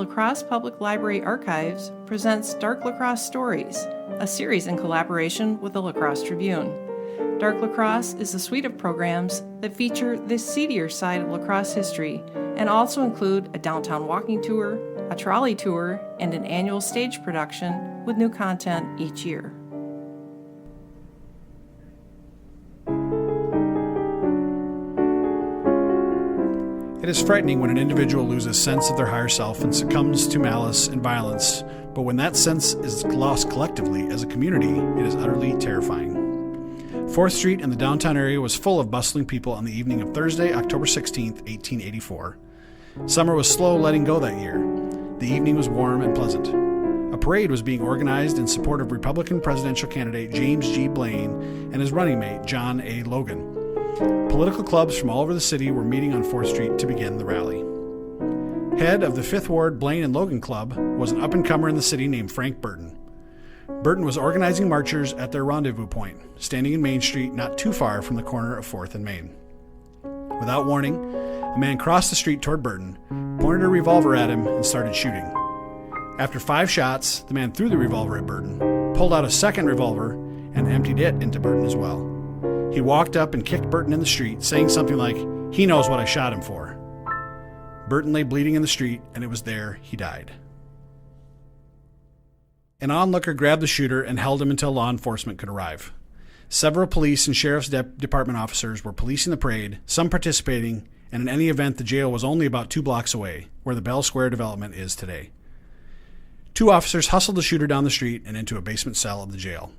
La Crosse Public Library Archives presents Dark La Crosse Stories, a series in collaboration with the La Crosse Tribune. Dark La Crosse is a suite of programs that feature the seedier side of La Crosse history and also include a downtown walking tour, a trolley tour, and an annual stage production with new content each year. It is frightening when an individual loses sense of their higher self and succumbs to malice and violence, but when that sense is lost collectively as a community, it is utterly terrifying. 4th Street in the downtown area was full of bustling people on the evening of Thursday, October 16, 1884. Summer was slow letting go that year. The evening was warm and pleasant. A parade was being organized in support of Republican presidential candidate James G. Blaine and his running mate, John A. Logan. Political clubs from all over the city were meeting on 4th Street to begin the rally. Head of the 5th Ward Blaine and Logan Club was an up-and-comer in the city named Frank Burton. Burton was organizing marchers at their rendezvous point, standing in Main Street not too far from the corner of 4th and Main. Without warning, a man crossed the street toward Burton, pointed a revolver at him, and started shooting. After 5 shots, the man threw the revolver at Burton, pulled out a second revolver, and emptied it into Burton as well. He walked up and kicked Burton in the street, saying something like, "He knows what I shot him for." Burton lay bleeding in the street, and it was there he died. An onlooker grabbed the shooter and held him until law enforcement could arrive. Several police and sheriff's department officers were policing the parade, some participating, and in any event, the jail was only about 2 blocks away, where the Bell Square development is today. 2 officers hustled the shooter down the street and into a basement cell of the jail.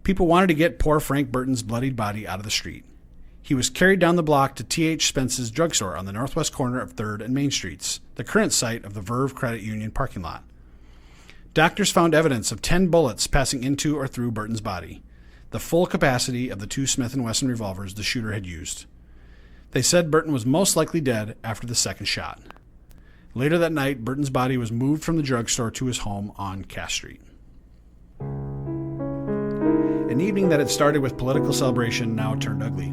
People wanted to get poor Frank Burton's bloodied body out of the street. He was carried down the block to T.H. Spence's drugstore on the northwest corner of 3rd and Main Streets, the current site of the Verve Credit Union parking lot. Doctors found evidence of 10 bullets passing into or through Burton's body, the full capacity of the 2 Smith & Wesson revolvers the shooter had used. They said Burton was most likely dead after the second shot. Later that night, Burton's body was moved from the drugstore to his home on Cass Street. An evening that had started with political celebration now turned ugly.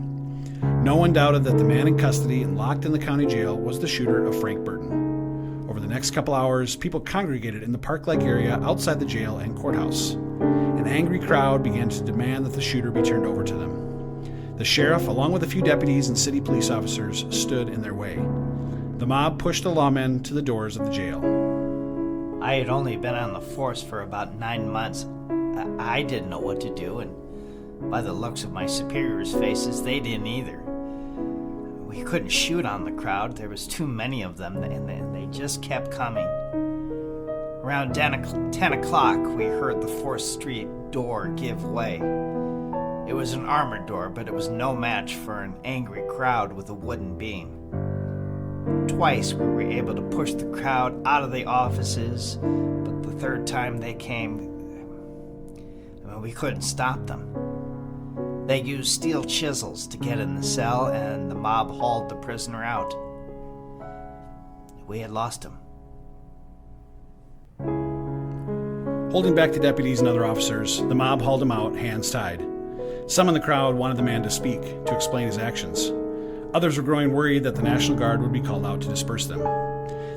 No one doubted that the man in custody and locked in the county jail was the shooter of Frank Burton. Over the next couple hours, people congregated in the park-like area outside the jail and courthouse. An angry crowd began to demand that the shooter be turned over to them. The sheriff, along with a few deputies and city police officers, stood in their way. The mob pushed the lawmen to the doors of the jail. I had only been on the force for about 9 months. I didn't know what to do, and by the looks of my superiors' faces, they didn't either. We couldn't shoot on the crowd. There was too many of them, and they just kept coming. Around 10 o'clock, we heard the 4th Street door give way. It was an armored door, but it was no match for an angry crowd with a wooden beam. Twice we were able to push the crowd out of the offices, but the third time they came, we couldn't stop them. They used steel chisels to get in the cell, and the mob hauled the prisoner out. We had lost him. Holding back the deputies and other officers, the mob hauled him out, hands tied. Some in the crowd wanted the man to speak, to explain his actions. Others were growing worried that the National Guard would be called out to disperse them.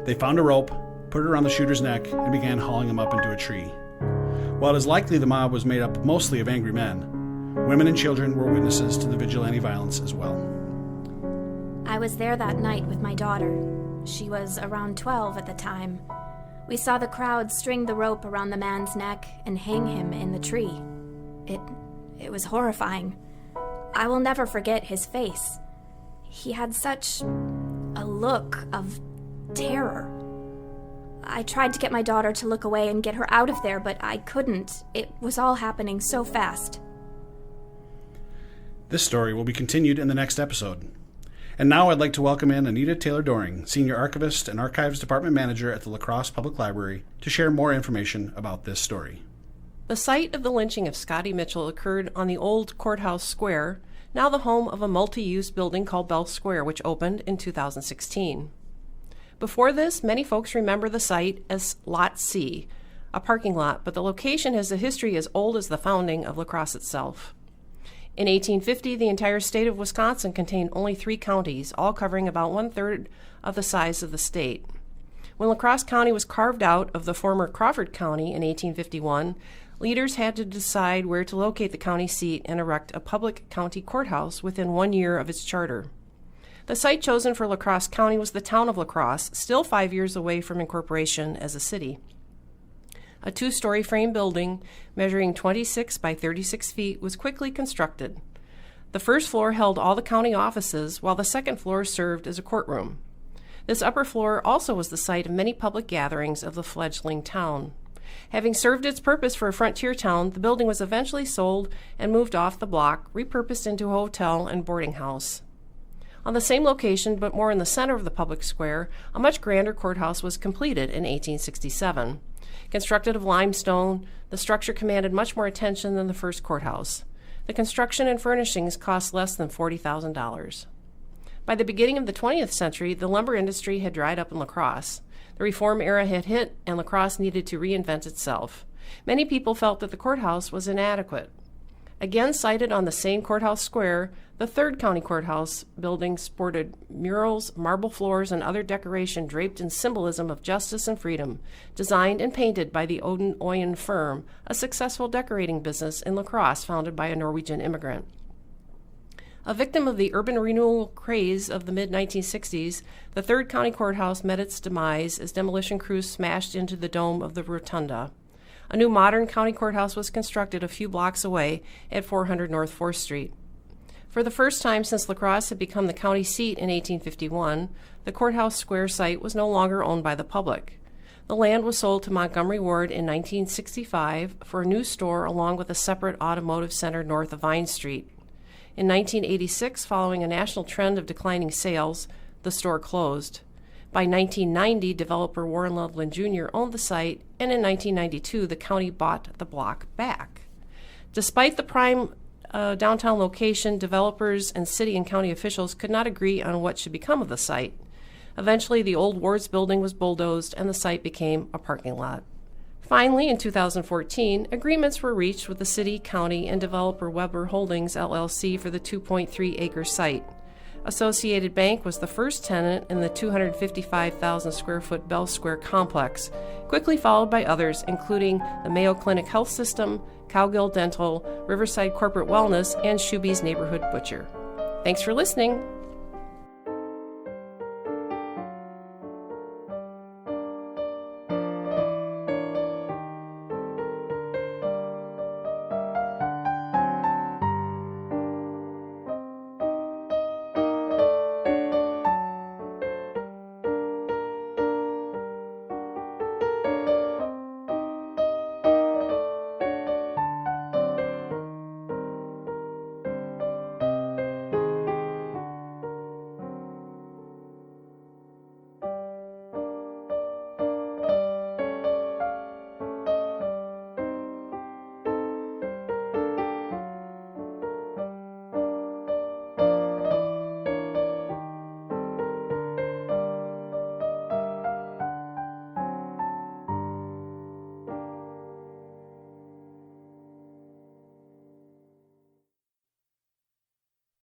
They found a rope, put it around the shooter's neck, and began hauling him up into a tree. While it is likely the mob was made up mostly of angry men, women and children were witnesses to the vigilante violence as well. I was there that night with my daughter. She was around 12 at the time. We saw the crowd string the rope around the man's neck and hang him in the tree. It was horrifying. I will never forget his face. He had such a look of terror. I tried to get my daughter to look away and get her out of there, but I couldn't. It was all happening so fast. This story will be continued in the next episode. And now I'd like to welcome in Anita Taylor-Doring, Senior Archivist and Archives Department Manager at the La Crosse Public Library, to share more information about this story. The site of the lynching of Scotty Mitchell occurred on the old Courthouse Square, now the home of a multi-use building called Bell Square, which opened in 2016. Before this, many folks remember the site as Lot C, a parking lot, but the location has a history as old as the founding of La Crosse itself. In 1850, the entire state of Wisconsin contained only 3 counties, all covering about 1/3 of the size of the state. When La Crosse County was carved out of the former Crawford County in 1851, leaders had to decide where to locate the county seat and erect a public county courthouse within 1 year of its charter. The site chosen for La Crosse County was the town of La Crosse, still 5 years away from incorporation as a city. A 2-story frame building measuring 26 by 36 feet was quickly constructed. The first floor held all the county offices, while the second floor served as a courtroom. This upper floor also was the site of many public gatherings of the fledgling town. Having served its purpose for a frontier town, the building was eventually sold and moved off the block, repurposed into a hotel and boarding house. On the same location, but more in the center of the public square, a much grander courthouse was completed in 1867. Constructed of limestone, the structure commanded much more attention than the first courthouse. The construction and furnishings cost less than $40,000. By the beginning of the 20th century, the lumber industry had dried up in La Crosse. The Reform era had hit, and La Crosse needed to reinvent itself. Many people felt that the courthouse was inadequate. Again sited on the same courthouse square, the third county courthouse building sported murals, marble floors, and other decoration draped in symbolism of justice and freedom, designed and painted by the Odin Oyen firm, a successful decorating business in La Crosse founded by a Norwegian immigrant. A victim of the urban renewal craze of the mid-1960s, the third county courthouse met its demise as demolition crews smashed into the dome of the rotunda. A new modern county courthouse was constructed a few blocks away at 400 North 4th Street. For the first time since La Crosse had become the county seat in 1851, the courthouse square site was no longer owned by the public. The land was sold to Montgomery Ward in 1965 for a new store along with a separate automotive center north of Vine Street. In 1986, following a national trend of declining sales, the store closed. By 1990, developer Warren Loveland Jr. owned the site, and in 1992, the county bought the block back. Despite the prime downtown location, developers and city and county officials could not agree on what should become of the site. Eventually, the old Ward's building was bulldozed, and the site became a parking lot. Finally, in 2014, agreements were reached with the city, county, and developer Weber Holdings, LLC for the 2.3-acre site. Associated Bank was the first tenant in the 255,000-square-foot Bell Square complex, quickly followed by others, including the Mayo Clinic Health System, Cowgill Dental, Riverside Corporate Wellness, and Shuby's Neighborhood Butcher. Thanks for listening.